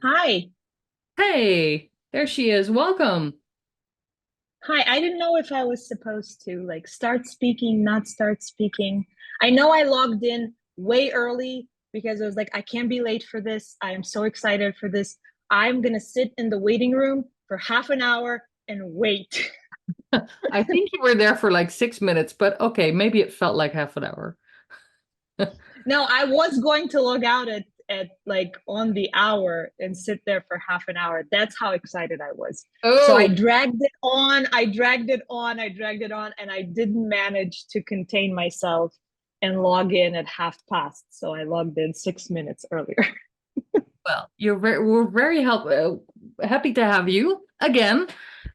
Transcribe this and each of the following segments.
Hi. Hey, there she is. Welcome. Hi. I didn't know if I was supposed to like start speaking, not start speaking. I know I logged in way early because I was like, I can't be late for this. I am so excited for this. I'm gonna sit in the waiting room for half an hour and wait. I think you were there for like 6 minutes, but okay, maybe it felt like half an hour. No, I was going to log out at like on the hour and sit there for half an hour. That's how excited I was. So I Oh, dragged it on, I dragged it on, I dragged it on, and I didn't manage to contain myself and log in at half past. So I logged in 6 minutes earlier. well, we're very happy to have you again.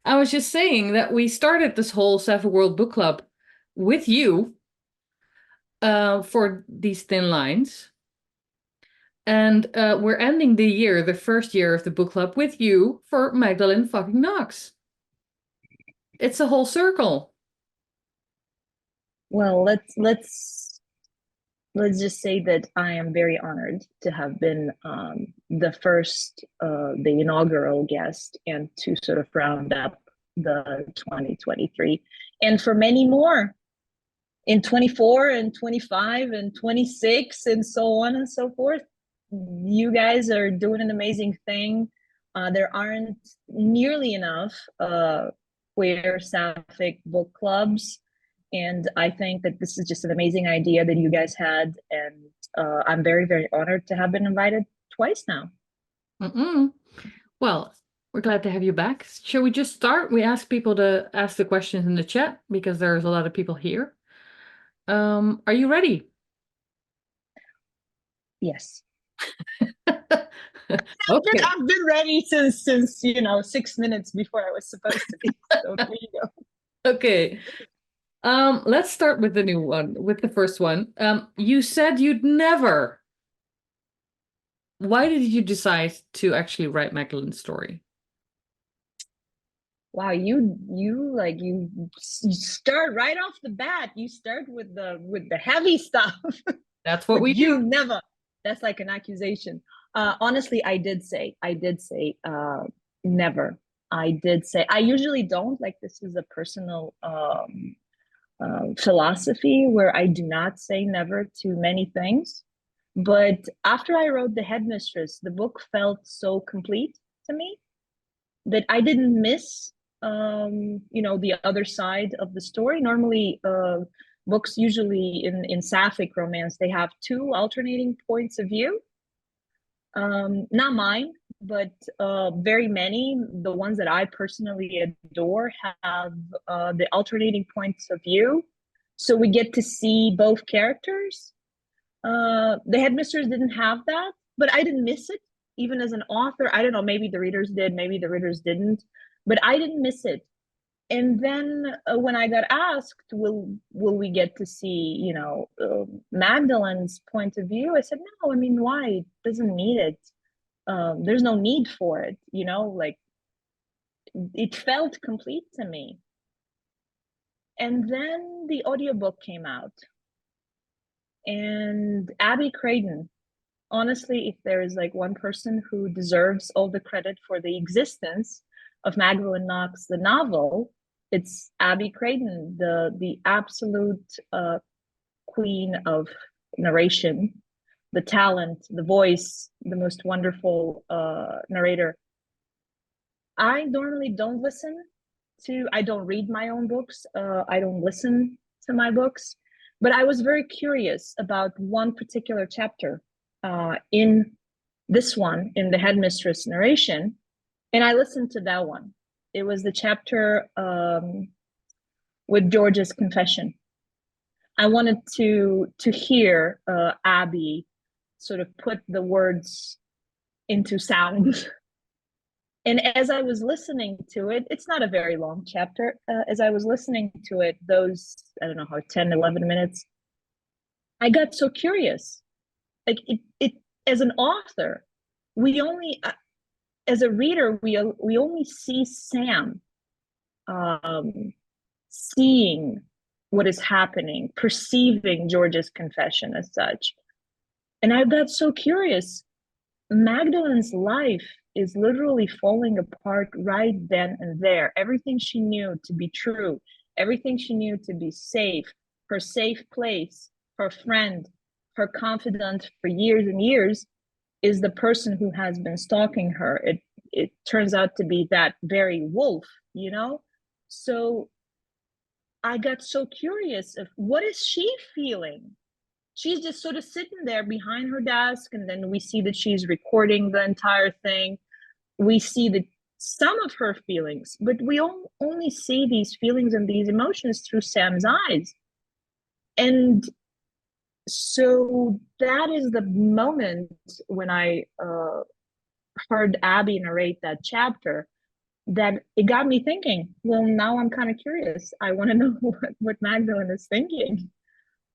I was just saying that we started this whole Sapphic World Book Club with you for these thin lines. And we're ending the year, the first year of the book club, with you for Magdalene fucking Nox. It's a whole circle. Well, let's just say that I am very honored to have been the inaugural guest, and to sort of round up the 2023, and for many more in 24 and 25 and 26 and so on and so forth. You guys are doing an amazing thing. There aren't nearly enough queer sapphic book clubs, and I think that this is just an amazing idea that you guys had, and I'm very, very honored to have been invited twice now. Mm-mm. Well, we're glad to have you back. Shall we just start? We ask people to ask the questions in the chat because there's a lot of people here. Are you ready? Yes. Okay. I've been ready since 6 minutes before I was supposed to be. So there you go. Okay. Let's start with the new one, with the first one. You said you'd never. Why did you decide to actually write Magdalene's story? Wow, you start right off the bat. You start with the heavy stuff. That's what With we do. you never. That's like an accusation. Honestly, I did say never. I did say I usually don't, like, this is a personal philosophy where I do not say never to many things. But after I wrote The Headmistress, the book felt so complete to me that I didn't miss the other side of the story. Normally, books usually in sapphic romance, they have two alternating points of view. Not mine, but very many, the ones that I personally adore, have the alternating points of view. So we get to see both characters. The Headmistress didn't have that, but I didn't miss it. Even as an author, I don't know, maybe the readers did, maybe the readers didn't, but I didn't miss it. And then when I got asked, will we get to see, Magdalene's point of view? I said, no. I mean, why? It doesn't need it. There's no need for it. Like, it felt complete to me. And then the audiobook came out, and Abby Craden, honestly, if there is like one person who deserves all the credit for the existence of Magdalene Nox, the novel, it's Abby Craden, the absolute queen of narration, the talent, the voice, the most wonderful narrator. I normally don't I don't read my own books. I don't listen to my books, but I was very curious about one particular chapter in this one, in the Headmistress narration, and I listened to that one. It was the chapter with George's confession. I wanted to hear Abby sort of put the words into sound. And as I was listening to it, it's not a very long chapter. As I was listening to it, those, I don't know how, 10, 11 minutes, I got so curious. Like, it as an author, we only, as a reader, we only see Sam seeing what is happening, perceiving George's confession as such. And I got so curious. Magdalene's life is literally falling apart right then and there. Everything she knew to be true, everything she knew to be safe, her safe place, her friend, her confidant for years and years, is the person who has been stalking her. It turns out to be that very wolf, you know? So I got so curious of what is she feeling? She's just sort of sitting there behind her desk, and then we see that she's recording the entire thing. We see that some of her feelings, but we only see these feelings and these emotions through Sam's eyes. And so that is the moment when I heard Abby narrate that chapter, that it got me thinking, well, now I'm kind of curious. I want to know what Magdalene is thinking.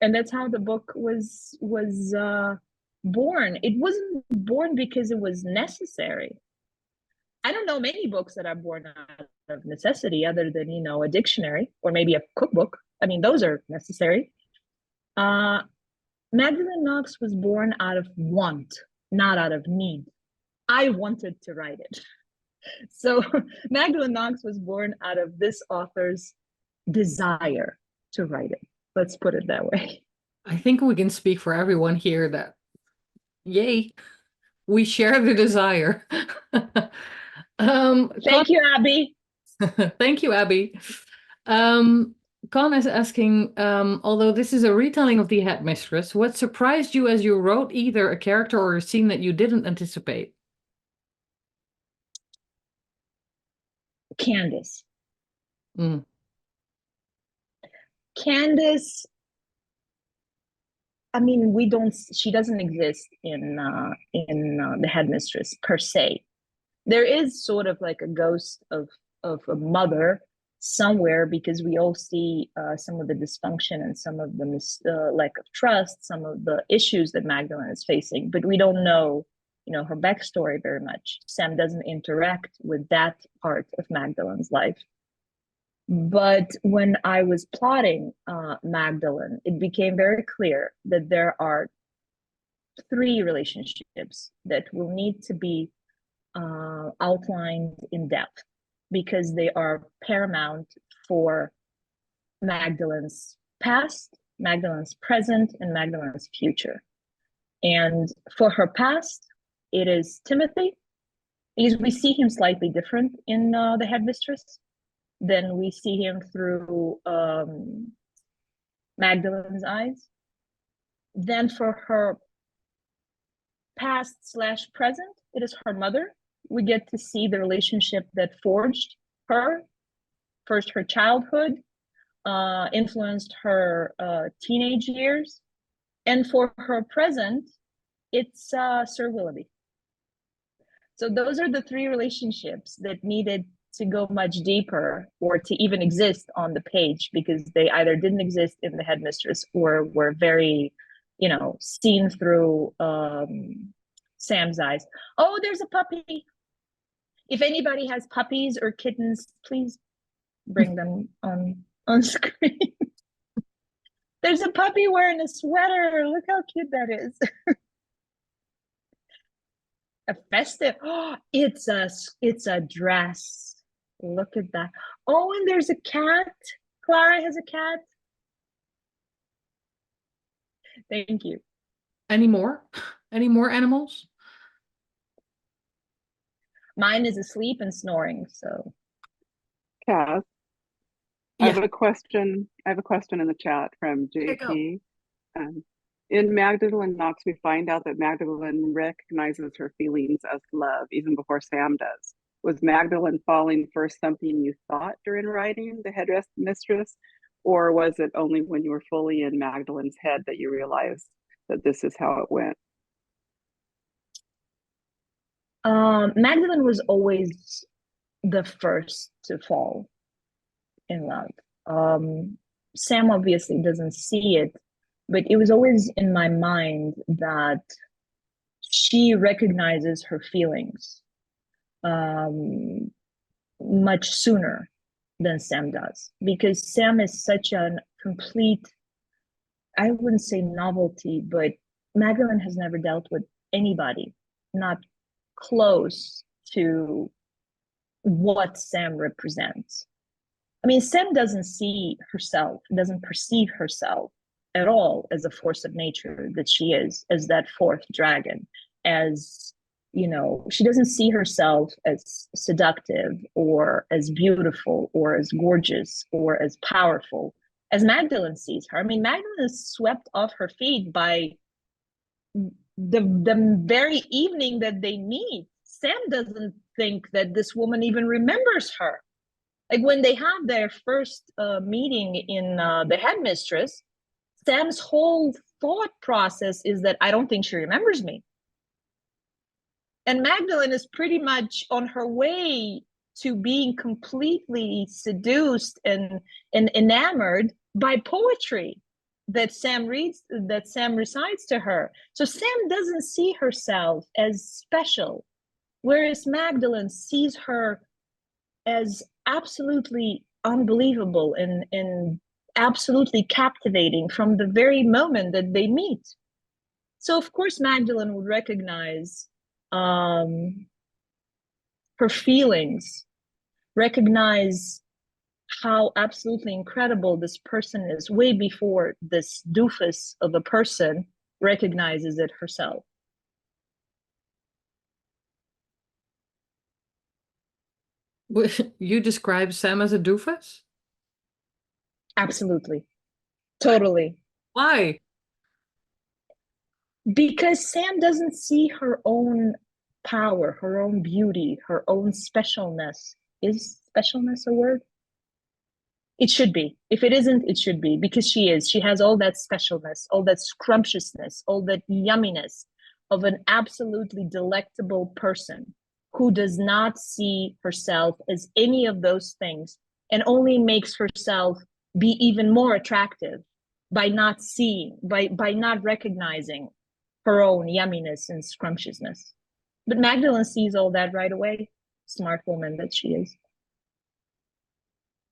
And that's how the book was born. It wasn't born because it was necessary. I don't know many books that are born out of necessity other than, you know, a dictionary or maybe a cookbook. I mean, those are necessary. Magdalene Nox was born out of want, not out of need. I wanted to write it. So Magdalene Nox was born out of this author's desire to write it. Let's put it that way. I think we can speak for everyone here that, yay, we share the desire. Thank you, Abby. Thank you, Abby. Con is asking, although this is a retelling of The Headmistress, what surprised you as you wrote either a character or a scene that you didn't anticipate? Candace. Mm. Candace, I mean, she doesn't exist in The Headmistress per se. There is sort of like a ghost of a mother somewhere, because we all see some of the dysfunction and some of the lack of trust, some of the issues that Magdalene is facing, but we don't know, you know, her backstory very much. Sam doesn't interact with that part of Magdalene's life. But when I was plotting Magdalene, it became very clear that there are three relationships that will need to be outlined in depth, because they are paramount for Magdalene's past, Magdalene's present, and Magdalene's future. And for her past, it is Timothy, because we see him slightly different in The Headmistress than we see him through Magdalene's eyes. Then for her past/present, it is her mother. We get to see the relationship that forged her, first her childhood, influenced her teenage years. And for her present, it's Sir Willoughby. So those are the three relationships that needed to go much deeper or to even exist on the page, because they either didn't exist in The Headmistress or were very, you know, seen through Sam's eyes. Oh, there's a puppy. If anybody has puppies or kittens, please bring them on screen. There's a puppy wearing a sweater. Look how cute that is. A festive. Oh, it's a dress. Look at that. Oh, and there's a cat. Clara has a cat. Thank you. Any more? Any more animals? Mine is asleep and snoring, so. Cass, I have a question. I have a question in the chat from JP. In Magdalene Nox, we find out that Magdalene recognizes her feelings as love even before Sam does. Was Magdalene falling for something you thought during writing The Headmistress, or was it only when you were fully in Magdalene's head that you realized that this is how it went? Magdalene was always the first to fall in love. Sam obviously doesn't see it, but it was always in my mind that she recognizes her feelings much sooner than Sam does, because Sam is such an complete, I wouldn't say novelty, but Magdalene has never dealt with anybody, not close to what Sam represents. I mean, Sam doesn't see herself, doesn't perceive herself at all as a force of nature that she is, as that fourth dragon, as, you know, she doesn't see herself as seductive or as beautiful or as gorgeous or as powerful as Magdalene sees her. I mean, Magdalene is swept off her feet by the very evening that they meet. Sam doesn't think that this woman even remembers her. Like when they have their first meeting in the headmistress, Sam's whole thought process is that I don't think she remembers me. And Magdalene is pretty much on her way to being completely seduced and enamored by poetry that Sam reads, that Sam recites to her. So Sam doesn't see herself as special, whereas Magdalene sees her as absolutely unbelievable and absolutely captivating from the very moment that they meet. So of course Magdalene would recognize her feelings, recognize how absolutely incredible this person is way before this doofus of a person recognizes it herself. You describe Sam as a doofus? Absolutely. Totally. Why? Because Sam doesn't see her own power, her own beauty, her own specialness. Is specialness a word? It should be. If it isn't, it should be, because she is. She has all that specialness, all that scrumptiousness, all that yumminess of an absolutely delectable person who does not see herself as any of those things and only makes herself be even more attractive by not seeing, by not recognizing her own yumminess and scrumptiousness. But Magdalene sees all that right away, smart woman that she is.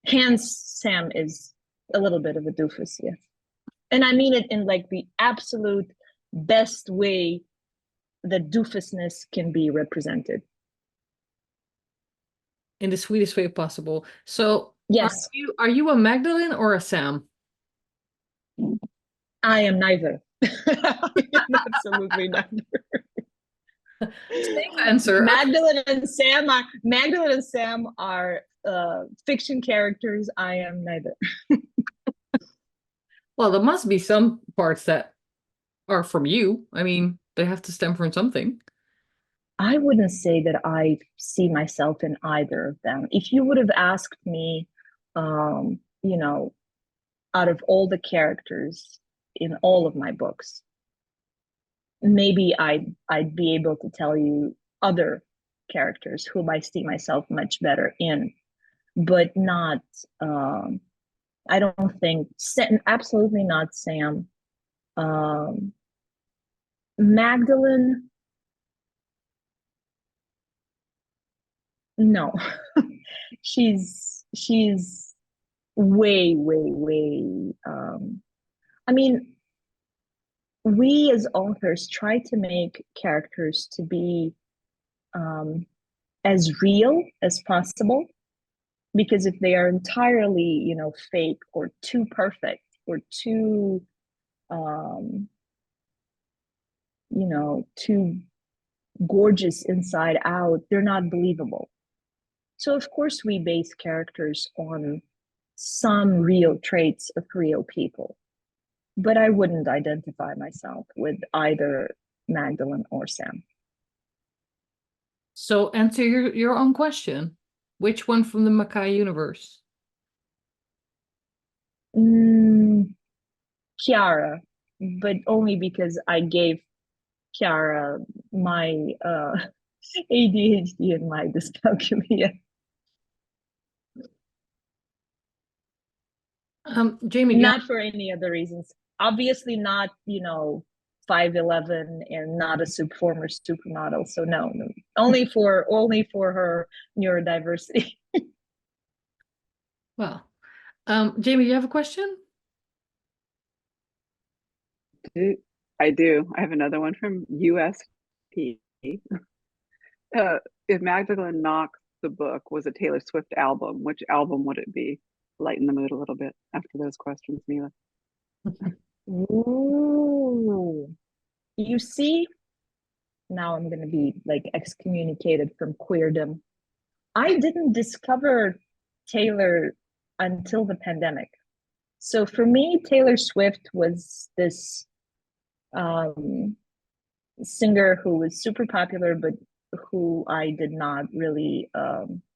Hence, Sam is a little bit of a doofus, yes. And I mean it in like the absolute best way that doofusness can be represented. In the sweetest way possible. So, yes, are you a Magdalene or a Sam? I am neither. Absolutely neither. Safe answer. Magdalene and Sam are fiction characters. I am neither. Well, there must be some parts that are from you. I mean, they have to stem from something. I wouldn't say that I see myself in either of them. If you would have asked me, you know, out of all the characters in all of my books, maybe I'd be able to tell you other characters whom I see myself much better in, but not, I don't think, absolutely not Sam. Magdalene, no. she's way I mean, we as authors try to make characters to be as real as possible, because if they are entirely, you know, fake or too perfect or too you know, too gorgeous inside out, they're not believable. So of course we base characters on some real traits of real people, but I wouldn't identify myself with either Magdalene or Sam. So answer your own question. Which one from the McKay universe? Chiara, but only because I gave Chiara my ADHD and my dyscalculia. Jamie, not for any other reasons. Obviously not, you know, 5'11" and not a former supermodel. So no, only for her neurodiversity. Well, Jamie, do you have a question? do. I do. I have another one from USP. If Magdalene Nox, the book, was a Taylor Swift album, which album would it be? Lighten the mood a little bit after those questions, Mila. Ooh. You see, now I'm going to be like excommunicated from queerdom. I didn't discover Taylor until the pandemic. So for me, Taylor Swift was this singer who was super popular, but who I did not really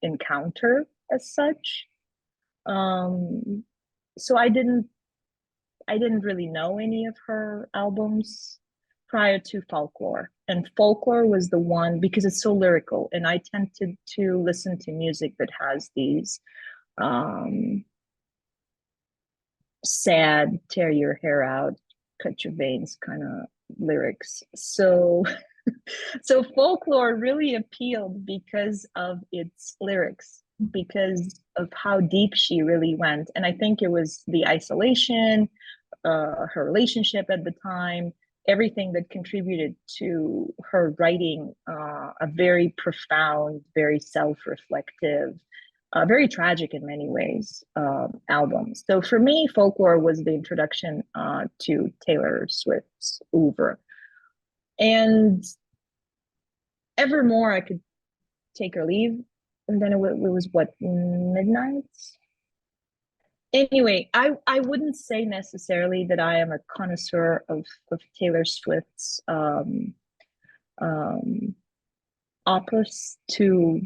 encounter as such. So I didn't really know any of her albums prior to Folklore. And Folklore was the one, because it's so lyrical, and I tend to listen to music that has these sad, tear your hair out, cut your veins kind of lyrics. So so Folklore really appealed because of its lyrics, because of how deep she really went. And I think it was the isolation, her relationship at the time, everything that contributed to her writing a very profound, very self-reflective, very tragic in many ways album. So for me, Folklore was the introduction to Taylor Swift's oeuvre. And Evermore, I could take or leave. And then it was what, Midnight? Anyway, I wouldn't say necessarily that I am a connoisseur of Taylor Swift's opus to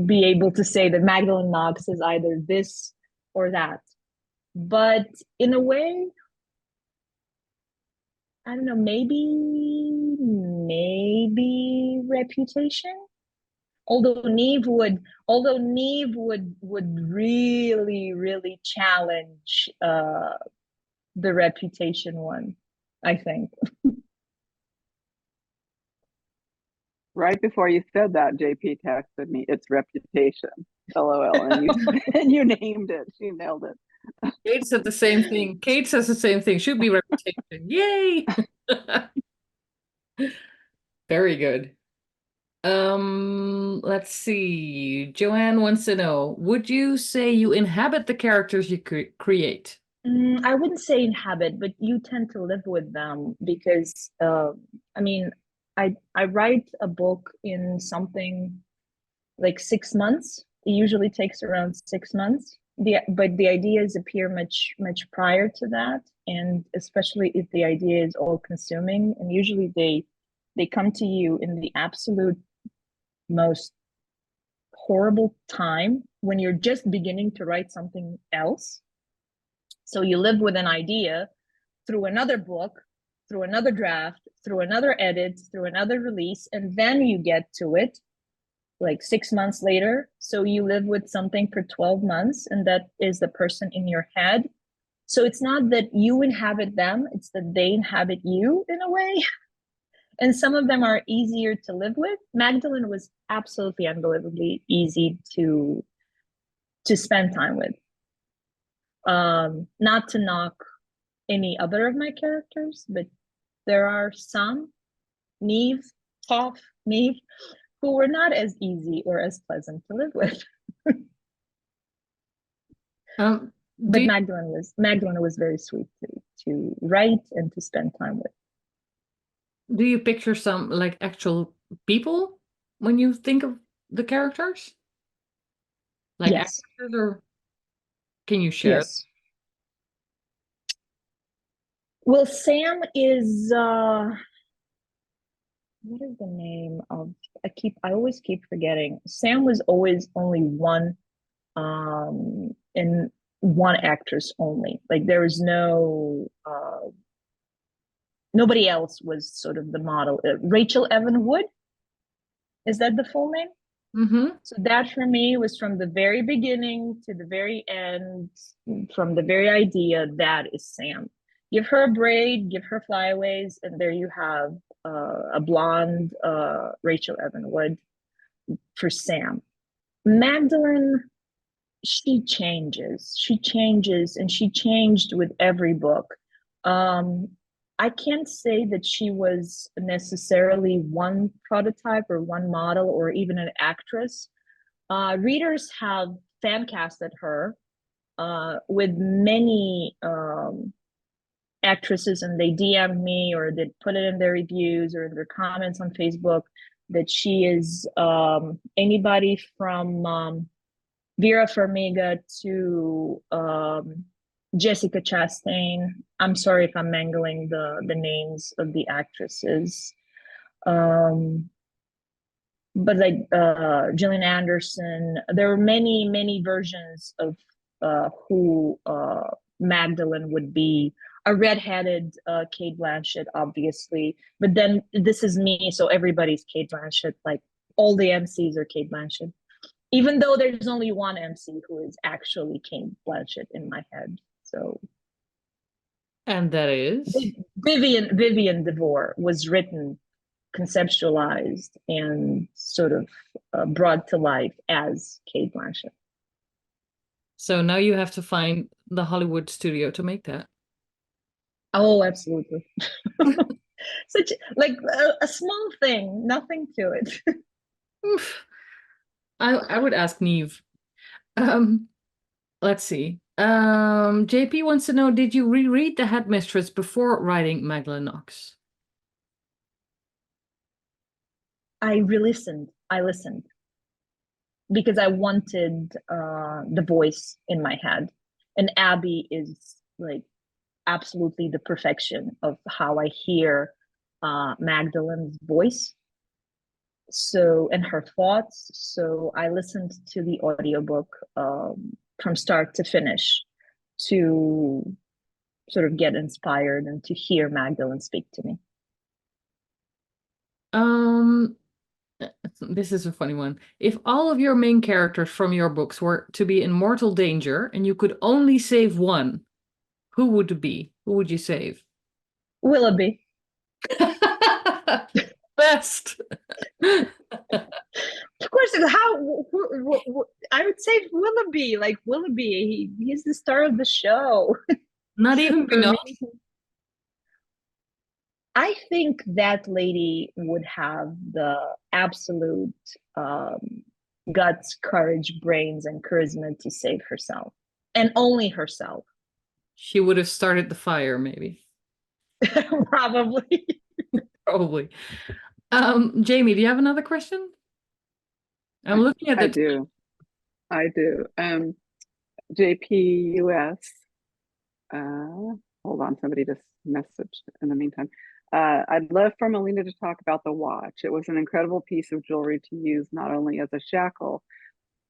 be able to say that Magdalene Nox is either this or that. But in a way, I don't know, maybe Reputation. Although Neve would really challenge the Reputation one, I think. Right before you said that, JP texted me, "It's Reputation." LOL, and you named it. She nailed it. Kate said the same thing. Kate says the same thing. Should be Reputation. Yay! Very good. Let's see. Joanne wants to know, would you say you inhabit the characters you create? I wouldn't say inhabit, but you tend to live with them because, I mean, I write a book in something like 6 months. It usually takes around 6 months. But the ideas appear much prior to that, and especially if the idea is all consuming, and usually they come to you in the absolute most horrible time when you're just beginning to write something else. So you live with an idea through another book, through another draft, through another edit, through another release, and then you get to it like 6 months later. So you live with something for 12 months, and that is the person in your head. So it's not that you inhabit them, it's that they inhabit you in a way. And some of them are easier to live with. Magdalene was absolutely unbelievably easy to spend time with. Not to knock any other of my characters, but there are some, Neve, who were not as easy or as pleasant to live with. But Magdalene was very sweet to write and to spend time with. Do you picture some like actual people when you think of the characters? Like yes. actors, or can you share? Yes. Well, Sam is what is the name of, I always keep forgetting. Sam was always only one in one actress only. Like there was nobody else was sort of the model. Rachel Evan Wood, is that the full name? Mm-hmm. So that for me was from the very beginning to the very end, from the very idea, that is Sam. Give her a braid, give her flyaways, and there you have a blonde Rachel Evan Wood for Sam. Magdalene, she changes, and she changed with every book. I can't say that she was necessarily one prototype or one model or even an actress. Readers have fan casted her with many actresses, and they DM'd me or they put it in their reviews or in their comments on Facebook that she is anybody from Vera Farmiga to Jessica Chastain. I'm sorry if I'm mangling the names of the actresses. But like Gillian Anderson, there are many versions of who Magdalene would be. A redheaded Kate Blanchett, obviously, but then this is me, so everybody's Kate Blanchett. Like all the MCs are Kate Blanchett, even though there's only one MC who is actually Kate Blanchett in my head. So, and that is Vivian DeVore was written, conceptualized, and sort of brought to life as Kate Blanchett. So now you have to find the Hollywood studio to make that. Oh, absolutely. Such like a small thing, nothing to it. Oof. I would ask Neve. Let's see. JP wants to know, did you reread The Headmistress before writing Magdalene Nox? I listened because I wanted the voice in my head, and Abby is like absolutely the perfection of how I hear Magdalene's voice, so, and her thoughts. So I listened to the audiobook from start to finish to sort of get inspired and to hear Magdalene speak to me. This is a funny one. If all of your main characters from your books were to be in mortal danger and you could only save one, who would it be? Who would you save? Willoughby. Best. Of course, how I would say Willoughby. Like Willoughby, he's the star of the show. Not even Pinot. I think that lady would have the absolute guts, courage, brains, and charisma to save herself, and only herself. She would have started the fire, maybe. Probably. Probably. Jamie, do you have another question? I'm looking at the I do. JP US. Hold on, somebody just messaged in the meantime. I'd love for Milena to talk about the watch. It was an incredible piece of jewelry to use not only as a shackle,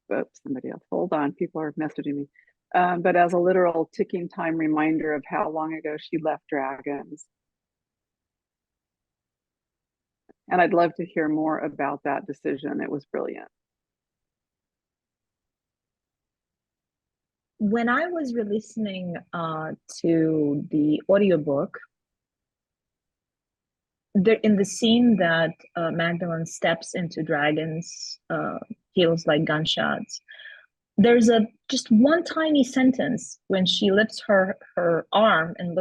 but somebody else, hold on, people are messaging me, but as a literal ticking time reminder of how long ago she left dragons. And I'd love to hear more about that decision. It was brilliant. When I was listening to the audiobook, in the scene that Magdalene steps into dragons, feels like gunshots, there's just one tiny sentence when she lifts her arm and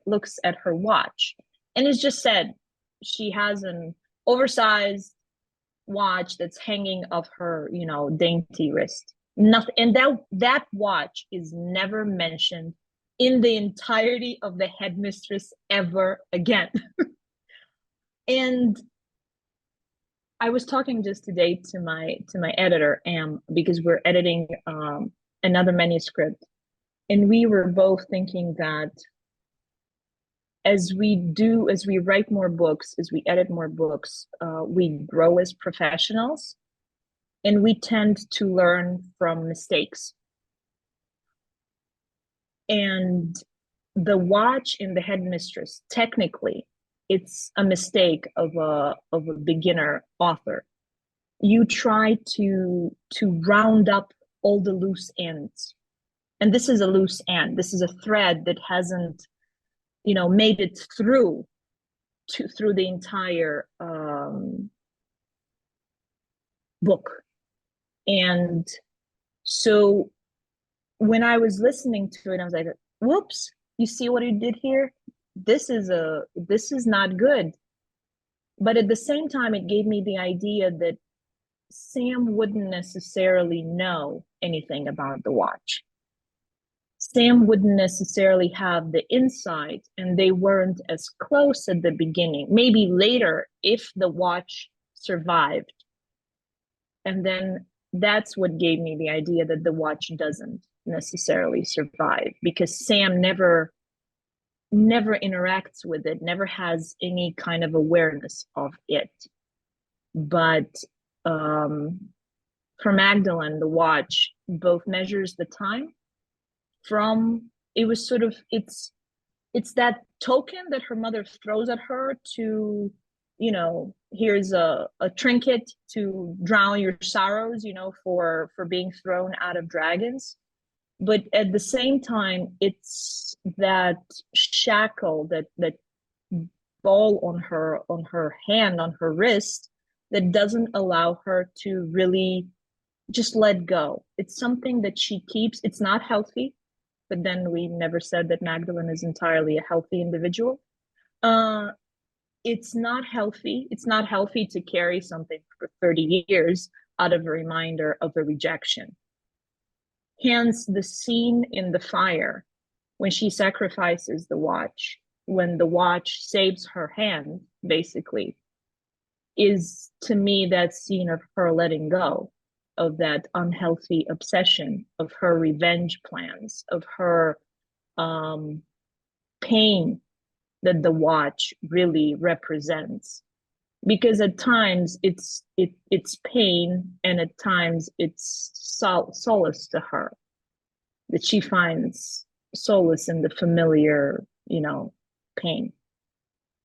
looks at her watch, and it's just said she has an oversized watch that's hanging off her, dainty wrist. Nothing, and that watch is never mentioned in the entirety of the Headmistress ever again. And I was talking just today to my editor, because we're editing another manuscript, and we were both thinking that as we write more books, as we edit more books, we grow as professionals, and we tend to learn from mistakes. And the watch in the Headmistress, technically, it's a mistake of a beginner author. You try to round up all the loose ends, and this is a loose end. This is a thread that hasn't, made it through the entire book. And so when I was listening to it, I was like, whoops, you see what you did here? this is not good. But at the same time, it gave me the idea that Sam wouldn't necessarily know anything about the watch. Sam wouldn't necessarily have the insight, and they weren't as close at the beginning. Maybe later, if the watch survived. And then that's what gave me the idea that the watch doesn't necessarily survive, because Sam never interacts with it, never has any kind of awareness of it. But for Magdalene, the watch both measures the time from, it was sort of, it's that token that her mother throws at her to, you know, here's a trinket to drown your sorrows, you know, for being thrown out of dragons. But at the same time, it's that shackle, that ball on her hand, on her wrist, that doesn't allow her to really just let go. It's something that she keeps. It's not healthy, but then we never said that Magdalene is entirely a healthy individual. It's not healthy. It's not healthy to carry something for 30 years out of a reminder of a rejection. Hence the scene in the fire when she sacrifices the watch, when the watch saves her hand, basically, is to me that scene of her letting go of that unhealthy obsession, of her revenge plans, of her pain that the watch really represents. Because at times it's pain, and at times it's solace to her, that she finds solace in the familiar, you know, pain.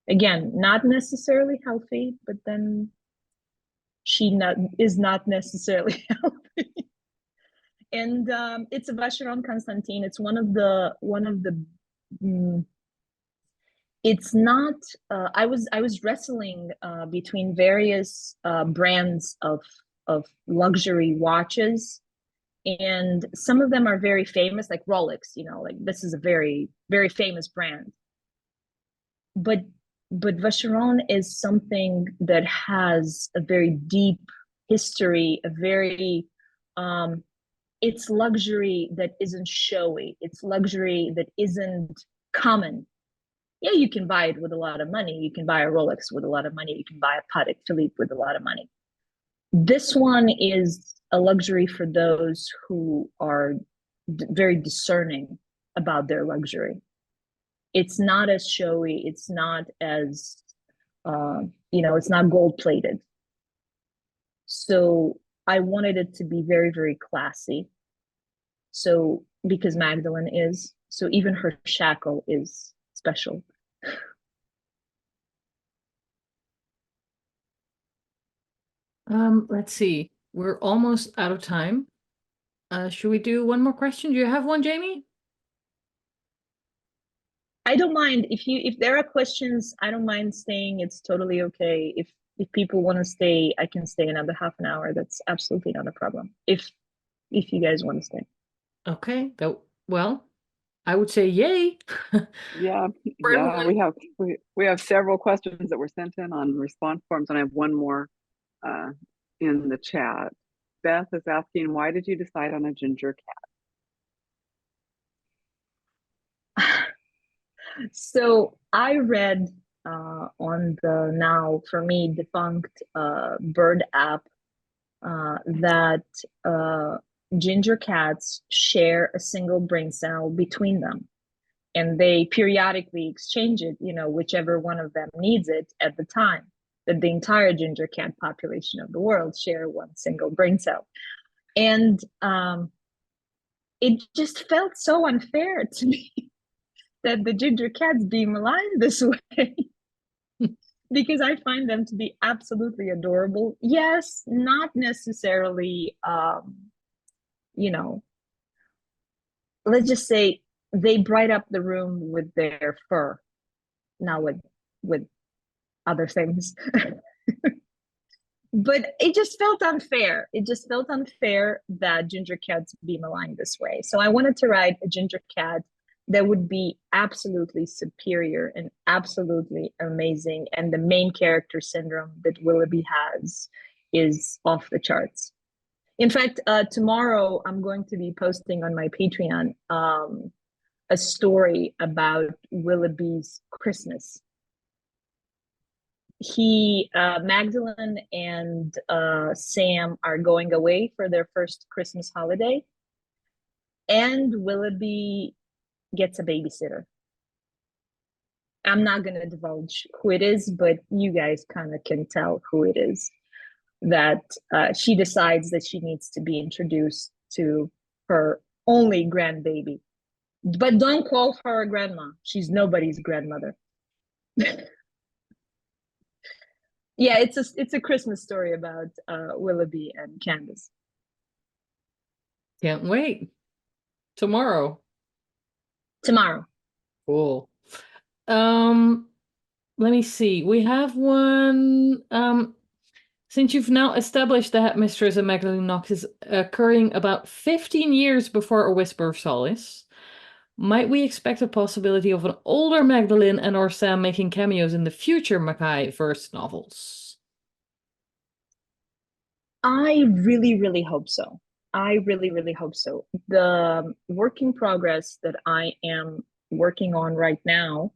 Again, not necessarily healthy, but then she is not necessarily healthy. And it's a Vacheron Constantin. It's one of the it's not, I was wrestling between various brands of luxury watches, and some of them are very famous, like Rolex, you know, like this is a very, very famous brand. But Vacheron is something that has a very deep history, a very, it's luxury that isn't showy. It's luxury that isn't common. Yeah, you can buy it with a lot of money. You can buy a Rolex with a lot of money. You can buy a Patek Philippe with a lot of money. This one is a luxury for those who are very discerning about their luxury. It's not as showy. It's not as, you know, it's not gold plated. So I wanted it to be very, very classy. So because Magdalene is, so even her shackle is special. Let's see. We're almost out of time. Should we do one more question? Do you have one, Jamie? I don't mind if there are questions. I don't mind staying. It's totally okay. If people want to stay, I can stay another half an hour. That's absolutely not a problem. If you guys want to stay. Okay. Well, I would say yay. Yeah, yeah. We have several questions that were sent in on response forms, and I have one more in the chat. Beth is asking, why did you decide on a ginger cat? So I read on the now, for me, defunct bird app that ginger cats share a single brain cell between them, and they periodically exchange it, you know, whichever one of them needs it at the time. That the entire ginger cat population of the world share one single brain cell. And it just felt so unfair to me that the ginger cats be maligned this way. Because I find them to be absolutely adorable. Yes, not necessarily, you know, let's just say they bright up the room with their fur, not with other things. But it just felt unfair. It just felt unfair that ginger cats be maligned this way. So I wanted to write a ginger cat that would be absolutely superior and absolutely amazing. And the main character syndrome that Willoughby has is off the charts. In fact, tomorrow I'm going to be posting on my Patreon a story about Willoughby's Christmas. Magdalene and Sam are going away for their first Christmas holiday, and Willoughby gets a babysitter. I'm not going to divulge who it is, but you guys kind of can tell who it is. That she decides that she needs to be introduced to her only grandbaby. But don't call her a grandma. She's nobody's grandmother. Yeah, it's a Christmas story about Willoughby and Candace. Can't wait. Tomorrow. Cool. Let me see. We have one. Since you've now established the headmistress and Magdalene Nox is occurring about 15 years before A Whisper of Solace, might we expect a possibility of an older Magdalene and or Sam making cameos in the future McKay verse novels? I really, really hope so. I really, really hope so. The work in progress that I am working on right now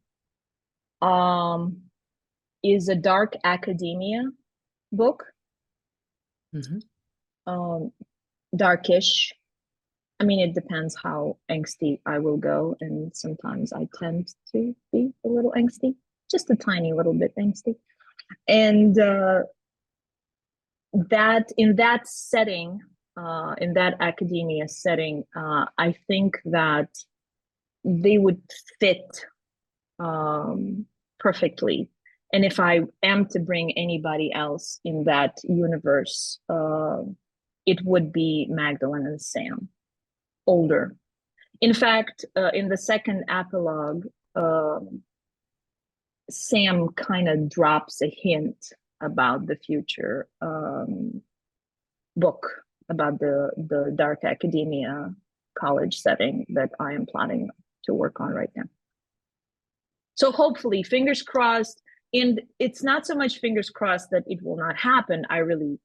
is a dark academia book. Darkish. I mean, it depends how angsty I will go, and sometimes I tend to be a little angsty, just a tiny little bit angsty. And that in that setting, in that academia setting, I think that they would fit perfectly. And if I am to bring anybody else in that universe, it would be Magdalene and Sam, older. In fact, in the second epilogue, Sam kind of drops a hint about the future book about the dark academia college setting that I am planning to work on right now. So hopefully, fingers crossed. And it's not so much fingers crossed that it will not happen. I really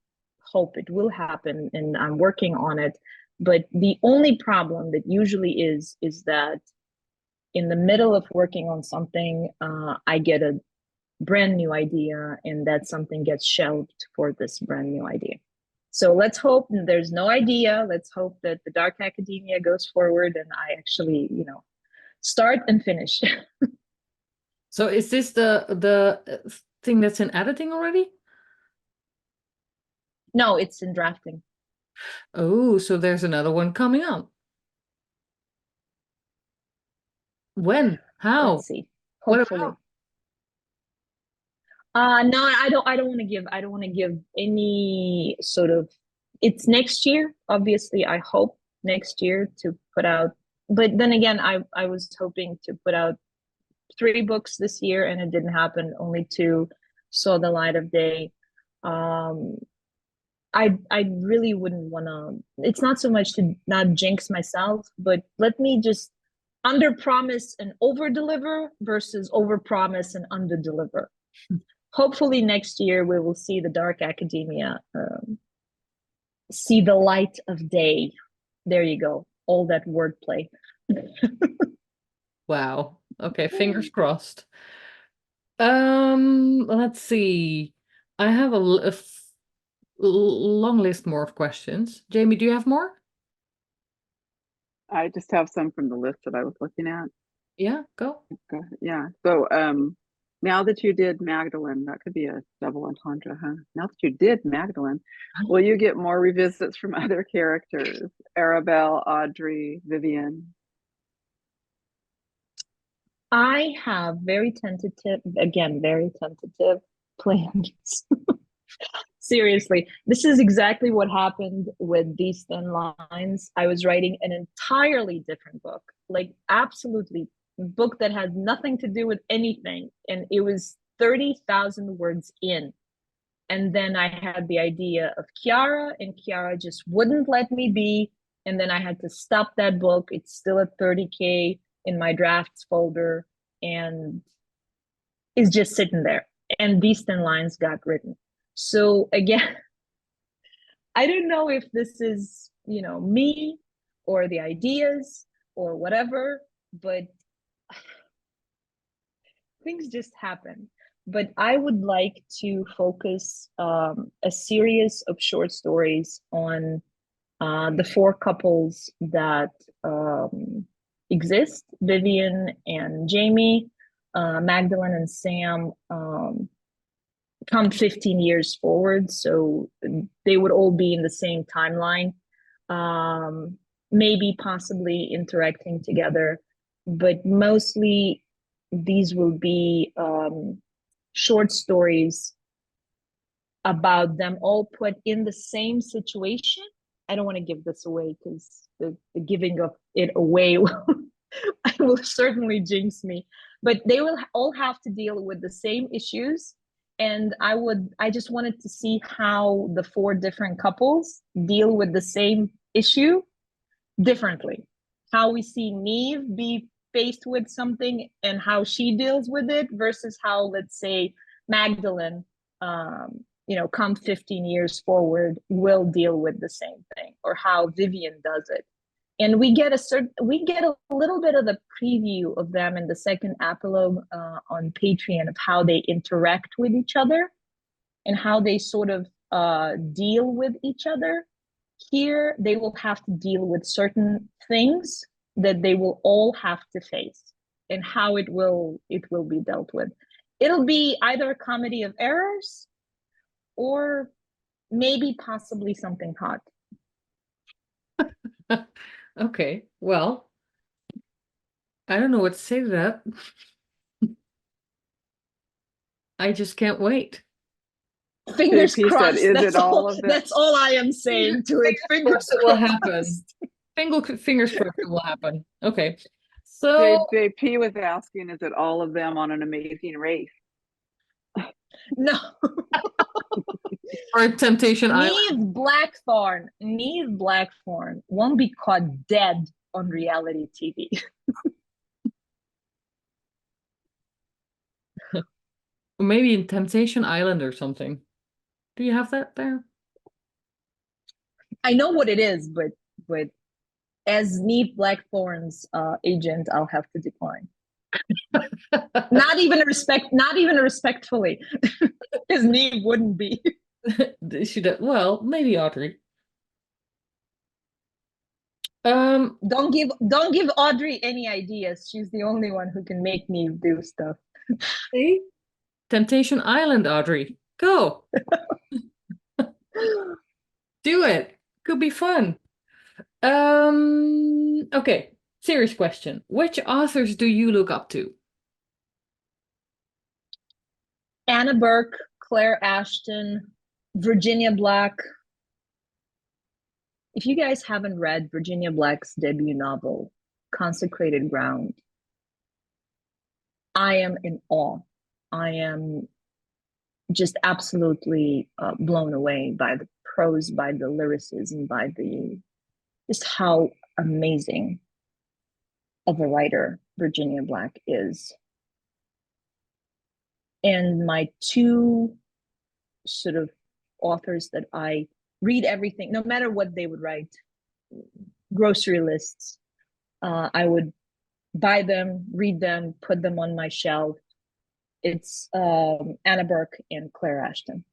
hope it will happen, and I'm working on it. But the only problem that usually is that in the middle of working on something, I get a brand new idea, and that something gets shelved for this brand new idea. So let's hope there's no idea. Let's hope that the dark academia goes forward and I actually, start and finish. So is this the thing that's in editing already? No, it's in drafting. Oh, so there's another one coming up. When? How? Let's see. Hopefully. No, I don't want to give any sort of, it's next year. Obviously, I hope next year to put out, but then again, I was hoping to put out 3 books this year and it didn't happen. Only 2 saw the light of day. I really wouldn't want to, it's not so much to not jinx myself, but let me just under promise and over deliver versus over promise and under deliver. Hopefully next year we will see the dark academia see the light of day. There you go. All that wordplay. Wow. Okay, fingers crossed. Let's see. I have a long list more of questions. Jamie, do you have more? I just have some from the list that I was looking at. Yeah, go. Yeah. So now that you did Magdalene, that could be a double entendre, huh? Now that you did Magdalene, will you get more revisits from other characters? Arabelle, Audrey, Vivian? I have very tentative plans. Seriously, this is exactly what happened with These Thin Lines. I was writing an entirely different book, like absolutely book that had nothing to do with anything. And it was 30,000 words in. And then I had the idea of Chiara, and Chiara just wouldn't let me be. And then I had to stop that book. It's still at 30K. in my drafts folder and is just sitting there. And these thin lines got written. So again, I don't know if this is, me or the ideas or whatever, but things just happen. But I would like to focus a series of short stories on the four couples that exist: Vivian and Jamie, Magdalene and Sam, come 15 years forward. So they would all be in the same timeline, maybe possibly interacting together, but mostly these will be short stories about them all put in the same situation. I don't want to give this away because the giving of it away will certainly jinx me, but they will all have to deal with the same issues. And I just wanted to see how the four different couples deal with the same issue differently. How we see Neve be faced with something and how she deals with it versus how, let's say, Magdalene, come 15 years forward, will deal with the same thing, or how Vivian does it. And we get a little bit of the preview of them in the second epilogue on Patreon, of how they interact with each other and how they sort of deal with each other. Here, they will have to deal with certain things that they will all have to face, and how it will be dealt with. It'll be either a comedy of errors or maybe possibly something hot. Okay, well, I don't know what to say to that. I just can't wait. Fingers JP crossed. said, "Is it all of them?" That's all I am saying to it. Fingers It will crossed. happen. Fingers crossed it will happen. Okay. So JP was asking, "Is it all of them on an amazing race?" No. or Temptation Island. Neve Blackthorn won't be caught dead on reality TV. Maybe in Temptation Island or something. Do you have that there? I know what it is, but as Neve Blackthorn's agent, I'll have to decline. not even respectfully, because Neve wouldn't be. Well, maybe Audrey. Don't give Audrey any ideas. She's the only one who can make me do stuff. See? Temptation Island, Audrey. Go. Do it. Could be fun. Okay. Serious question. Which authors do you look up to? Anna Burke, Claire Ashton, Virginia Black. If you guys haven't read Virginia Black's debut novel, Consecrated Ground, I am in awe. I am just absolutely blown away by the prose, by the lyricism, by just how amazing of a writer Virginia Black is. And my two sort of authors that I read everything, no matter what they would write, grocery lists, I would buy them, read them, put them on my shelf. It's Anna Burke and Claire Ashton.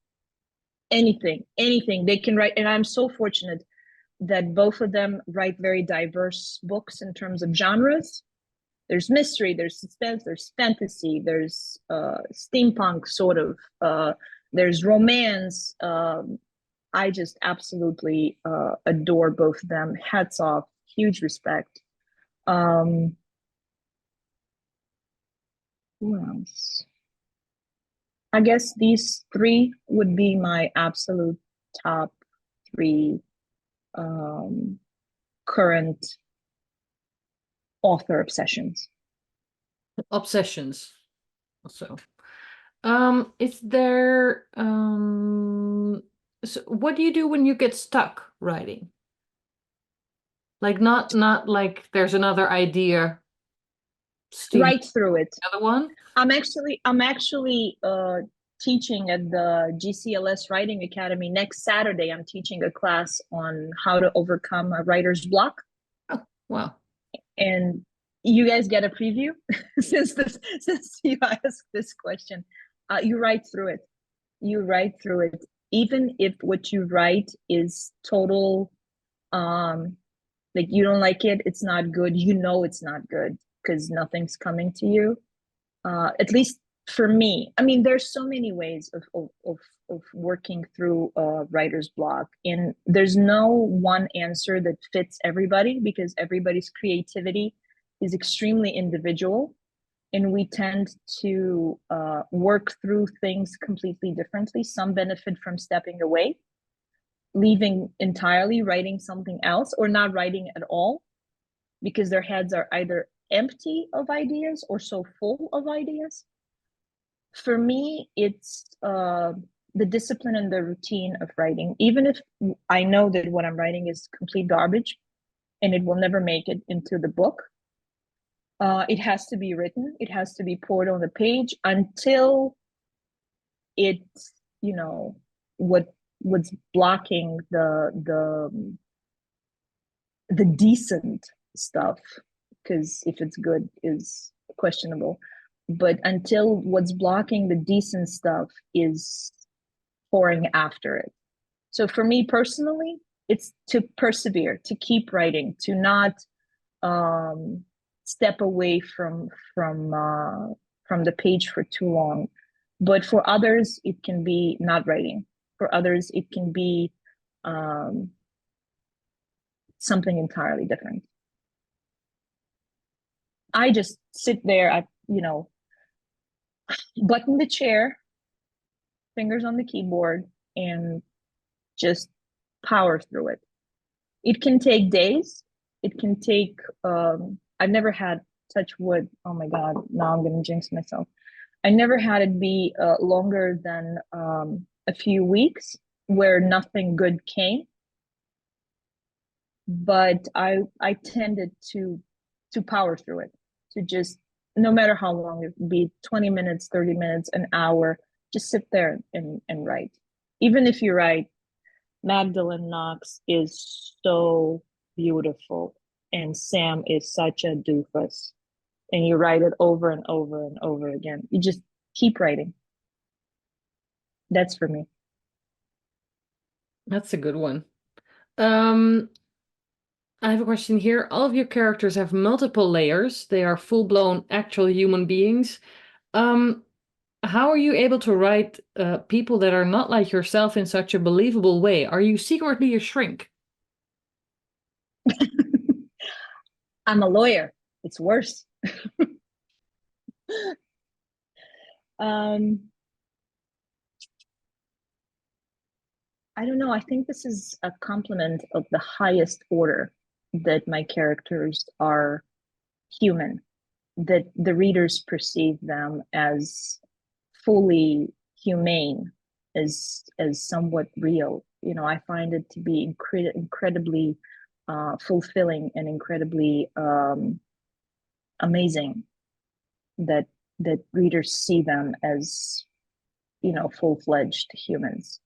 Anything they can write. And I'm so fortunate that both of them write very diverse books in terms of genres. There's mystery, there's suspense, there's fantasy, there's steampunk sort of, there's romance. I just absolutely adore both of them. Hats off, huge respect. Who else? I guess these three would be my absolute top three current author obsessions. So is there so what do you do when you get stuck writing? Like not like there's another idea steam Right through it. the other one? I'm actually teaching at the GCLS Writing Academy. Next Saturday, I'm teaching a class on how to overcome a writer's block. Oh, wow. And you guys get a preview since you asked this question. You write through it. You write through it. Even if what you write is total, like you don't like it, it's not good, you know it's not good because nothing's coming to you. At least for me, I mean, there's so many ways of working through a writer's block, and there's no one answer that fits everybody because everybody's creativity is extremely individual, and we tend to work through things completely differently. Some benefit from stepping away, leaving entirely, writing something else, or not writing at all because their heads are either empty of ideas or so full of ideas. For me, it's the discipline and the routine of writing. Even if I know that what I'm writing is complete garbage and it will never make it into the book, it has to be written. It has to be poured on the page until it's, you know, what's blocking the decent stuff, because if it's good is questionable, but until what's blocking the decent stuff is pouring after it. So for me personally, it's to persevere, to keep writing, to not step away from the page for too long. But for others, it can be not writing. For others, it can be something entirely different. I just sit there, button the chair, fingers on the keyboard, and just power through it. It can take days. It can take, I've never had, touch wood, oh my God, now I'm going to jinx myself. I never had it be longer than a few weeks where nothing good came. But I tended to power through it, to just, no matter how long it be, 20 minutes, 30 minutes, an hour, just sit there and write. Even if you write, Magdalene Nox is so beautiful and Sam is such a doofus, and you write it over and over and over again, you just keep writing. That's for me. That's a good one. I have a question here. All of your characters have multiple layers. They are full-blown actual human beings. How are you able to write people that are not like yourself in such a believable way? Are you secretly a shrink? I'm a lawyer. It's worse. I don't know. I think this is a compliment of the highest order, that my characters are human, that the readers perceive them as fully humane, as somewhat real. You know, I find it to be incredibly fulfilling and incredibly amazing that readers see them as, you know, full-fledged humans.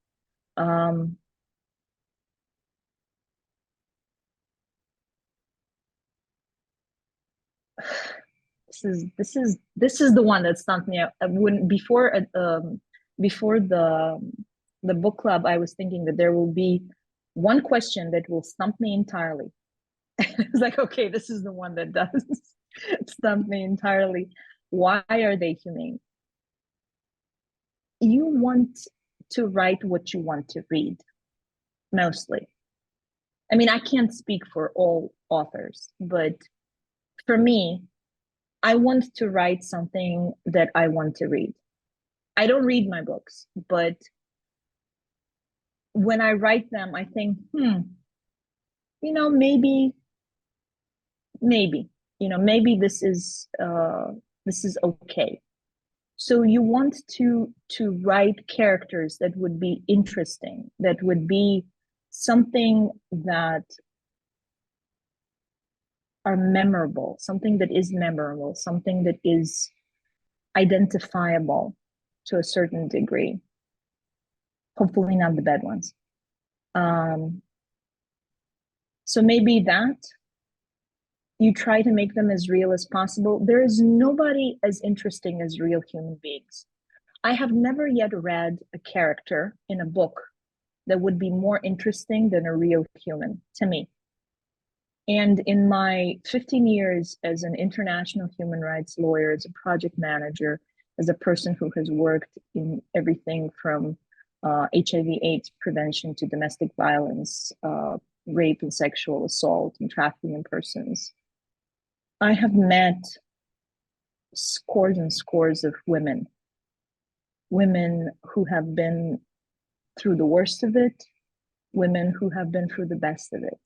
This is the one that stumped me. I wouldn't before the book club. I was thinking that there will be one question that will stump me entirely. It's like, okay, this is the one that does stump me entirely. Why are they humane? You want to write what you want to read, mostly. I mean, I can't speak for all authors, but for me, I want to write something that I want to read. I don't read my books, but when I write them, I think, you know, maybe, you know, maybe this is okay. So you want to write characters that would be interesting, that would be something that are memorable, something that is memorable, something that is identifiable to a certain degree. Hopefully not the bad ones. So maybe that you try to make them as real as possible. There is nobody as interesting as real human beings. I have never yet read a character in a book that would be more interesting than a real human to me. And in my 15 years as an international human rights lawyer, as a project manager, as a person who has worked in everything from HIV/AIDS prevention to domestic violence, rape and sexual assault and trafficking in persons, I have met scores and scores of women who have been through the worst of it, women who have been through the best of it,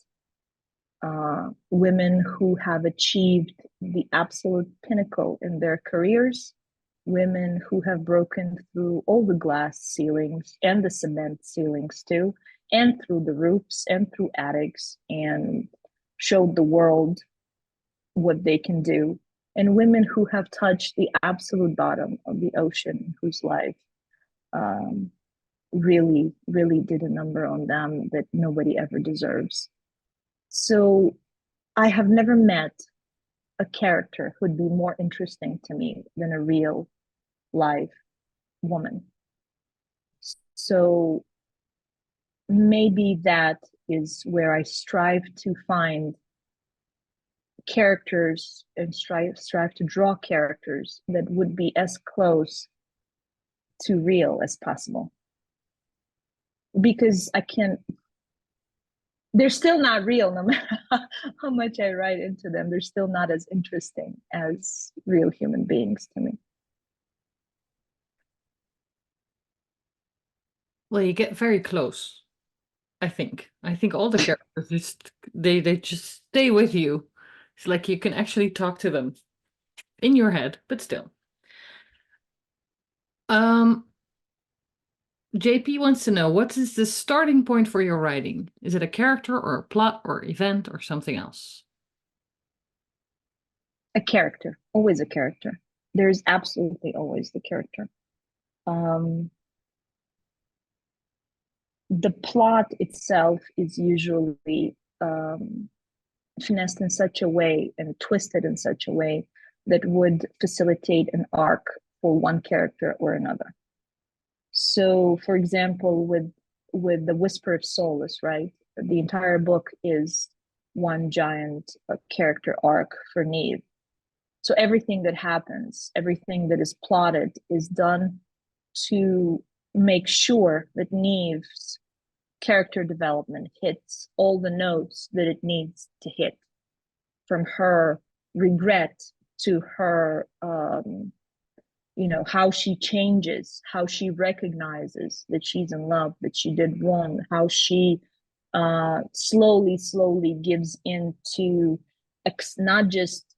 women who have achieved the absolute pinnacle in their careers, women who have broken through all the glass ceilings and the cement ceilings too, and through the roofs and through attics, and showed the world what they can do, and women who have touched the absolute bottom of the ocean, whose life really, really did a number on them that nobody ever deserves. So I have never met a character who'd be more interesting to me than a real live woman. So maybe that is where I strive to find characters and strive to draw characters that would be as close to real as possible. Because I can't, they're still not real no matter how much I write into them. They're still not as interesting as real human beings to me. Well, you get very close, I think. I think all the characters just they just stay with you. It's like you can actually talk to them in your head, but still. JP wants to know, what is the starting point for your writing? Is it a character or a plot or event or something else? A character, always a character. There's absolutely always the character. The plot itself is usually finessed in such a way and twisted in such a way that would facilitate an arc for one character or another. So, for example, with The Whisper of Solace, right? The entire book is one giant character arc for Neve. So everything that happens, everything that is plotted is done to make sure that Neve's character development hits all the notes that it needs to hit, from her regret to her how she changes, how she recognizes that she's in love, that she did wrong, how she slowly gives in to not just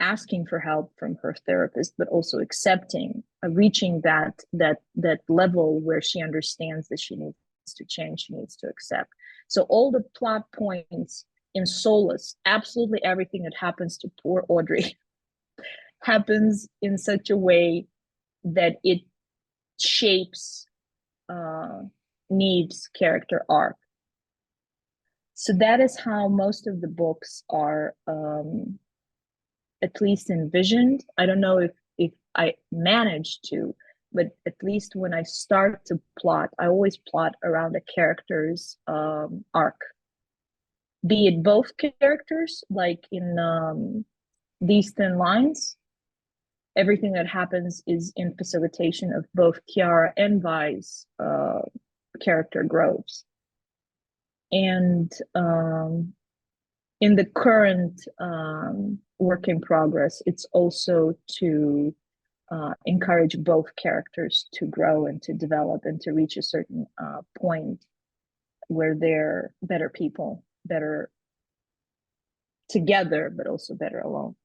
asking for help from her therapist, but also accepting, reaching that level where she understands that she needs to change, she needs to accept. So all the plot points in Solace, absolutely everything that happens to poor Audrey happens in such a way that it shapes Neve's character arc. So that is how most of the books are at least envisioned. I don't know if I managed to, but at least when I start to plot, I always plot around a character's arc. Be it both characters, like in These Thin Lines, everything that happens is in facilitation of both Kiara and Vi's character growths. And in the current work in progress, it's also to encourage both characters to grow and to develop and to reach a certain point where they're better people, better together, but also better alone.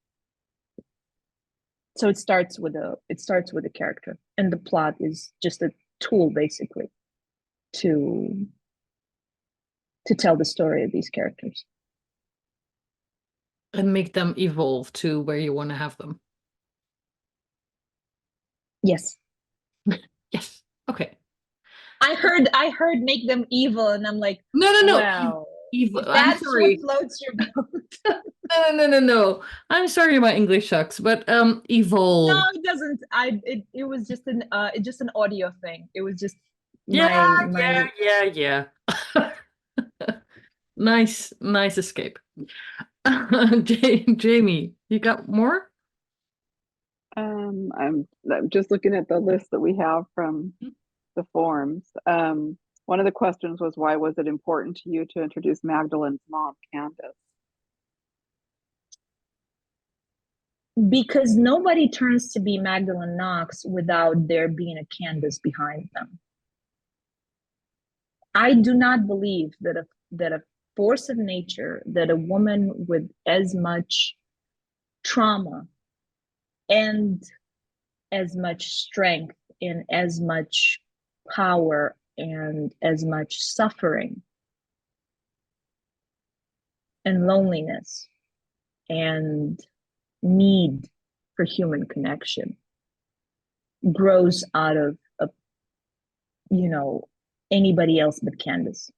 So it starts with a character, and the plot is just a tool, basically, to tell the story of these characters. And make them evolve to where you want to have them. Yes. Yes. Okay. I heard make them evil, and I'm like, No. wow, Evil. I'm that's what sorry. floats your boat. No. I'm sorry, my English sucks, but evolve. No, it doesn't. It was just an audio thing. It was just Yeah. my Nice escape. Jamie, you got more? I'm just looking at the list that we have from the forums. One of the questions was, why was it important to you to introduce Magdalene's mom, Candace? because nobody turns to be Magdalene Nox without there being a Candace behind them. I do not believe that a force of nature, that a woman with as much trauma and as much strength and as much power and as much suffering and loneliness and need for human connection grows out of anybody else but Candace.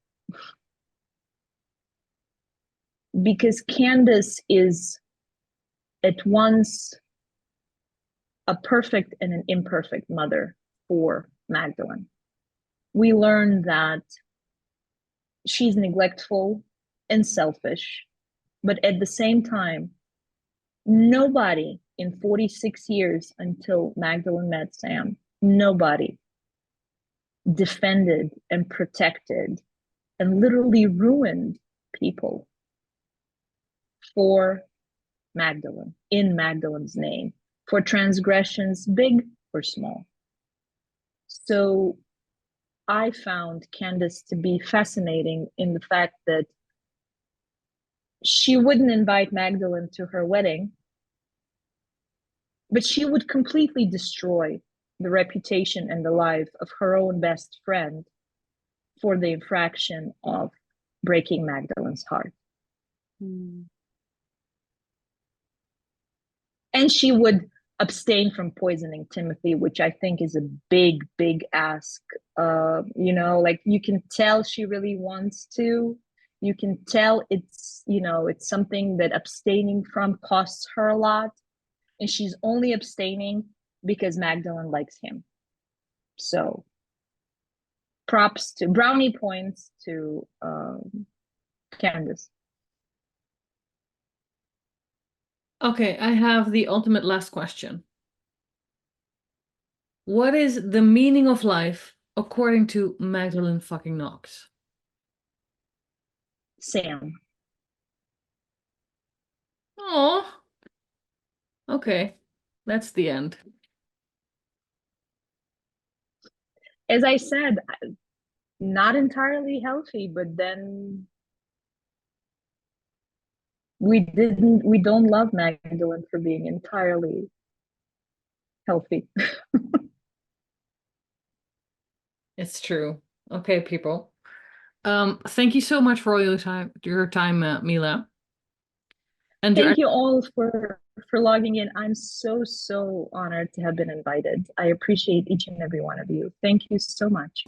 Because Candace is at once a perfect and an imperfect mother for Magdalene. We learn that she's neglectful and selfish, but at the same time, nobody in 46 years until Magdalene met Sam, nobody defended and protected and literally ruined people for Magdalene, in Magdalene's name, for transgressions big or small. So I found Candace to be fascinating in the fact that she wouldn't invite Magdalene to her wedding, but she would completely destroy the reputation and the life of her own best friend for the infraction of breaking Magdalene's heart. And she would abstain from poisoning Timothy, which I think is a big ask. Like, you can tell she really wants to. You can tell it's something that abstaining from costs her a lot. And she's only abstaining because Magdalene likes him. So props to brownie points to Candace. Okay, I have the ultimate last question. What is the meaning of life according to Magdalene fucking Nox? Sam. Oh. Okay, that's the end. As I said, not entirely healthy, but then we don't love Magdalene for being entirely healthy. It's true. Okay, people. Thank you so much for all your time, Mila. And thank you all for logging in. I'm so honored to have been invited. I appreciate each and every one of you. Thank you so much.